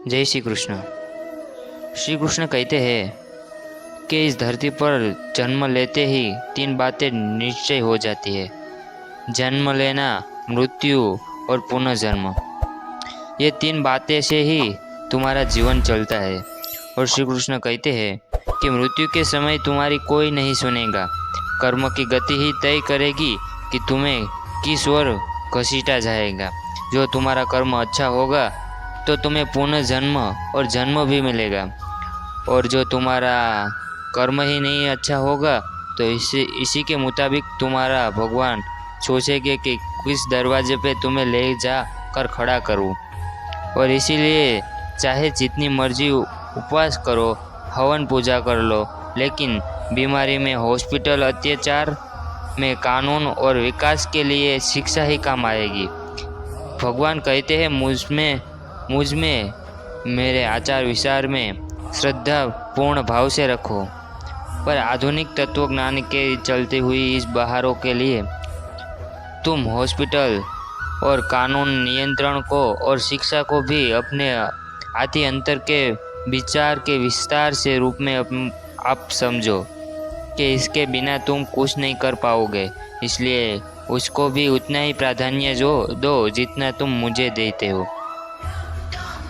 जय श्री कृष्ण। श्री कृष्ण कहते हैं कि इस धरती पर जन्म लेते ही तीन बातें निश्चय हो जाती है: जन्म लेना, मृत्यु और पुनर्जन्म। ये तीन बातें से ही तुम्हारा जीवन चलता है। और श्री कृष्ण कहते हैं कि मृत्यु के समय तुम्हारी कोई नहीं सुनेगा। कर्म की गति ही तय करेगी कि तुम्हें किस ओर घसीटा जाएगा। जो तुम्हारा कर्म अच्छा होगा तो तुम्हें पुनर्जन्म और जन्म भी मिलेगा, और जो तुम्हारा कर्म ही नहीं अच्छा होगा तो इसी के मुताबिक तुम्हारा भगवान सोचेंगे कि किस दरवाजे पे तुम्हें ले जा कर खड़ा करूं। और इसीलिए चाहे जितनी मर्जी उपवास करो, हवन पूजा कर लो, लेकिन बीमारी में हॉस्पिटल, अत्याचार में कानून और विकास के लिए शिक्षा ही काम आएगी। भगवान कहते हैं मुझ में मेरे आचार विचार में श्रद्धा पूर्ण भाव से रखो। पर आधुनिक तत्वज्ञान के चलते हुई इस बहारों के लिए तुम हॉस्पिटल और कानून, नियंत्रण को और शिक्षा को भी अपने आदि अंतर के विचार के विस्तार से रूप में आप समझो कि इसके बिना तुम कुछ नहीं कर पाओगे। इसलिए उसको भी उतना ही प्राधान्य दो जितना तुम मुझे देते हो।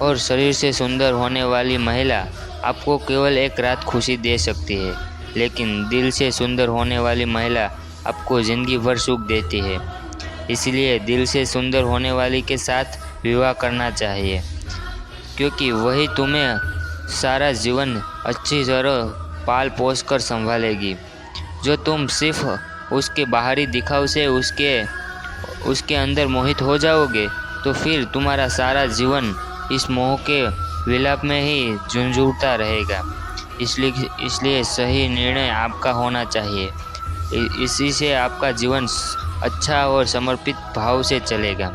और शरीर से सुंदर होने वाली महिला आपको केवल एक रात खुशी दे सकती है, लेकिन दिल से सुंदर होने वाली महिला आपको जिंदगी भर सुख देती है। इसलिए दिल से सुंदर होने वाली के साथ विवाह करना चाहिए, क्योंकि वही तुम्हें सारा जीवन अच्छी तरह पाल पोस कर संभालेगी। जो तुम सिर्फ उसके बाहरी दिखाव से उसके अंदर मोहित हो जाओगे तो फिर तुम्हारा सारा जीवन इस मोह के विलाप में ही झुंझुता रहेगा। इसलिए सही निर्णय आपका होना चाहिए। इसी से आपका जीवन अच्छा और समर्पित भाव से चलेगा।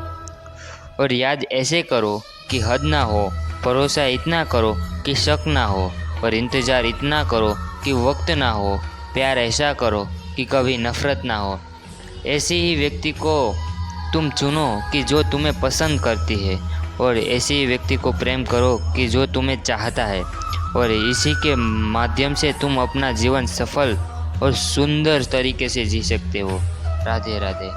और याद ऐसे करो कि हद ना हो, भरोसा इतना करो कि शक ना हो, और इंतज़ार इतना करो कि वक्त ना हो, प्यार ऐसा करो कि कभी नफरत ना हो। ऐसे ही व्यक्ति को तुम चुनो कि जो तुम्हें पसंद करती है, और ऐसे ही व्यक्ति को प्रेम करो कि जो तुम्हें चाहता है। और इसी के माध्यम से तुम अपना जीवन सफल और सुंदर तरीके से जी सकते हो। राधे राधे।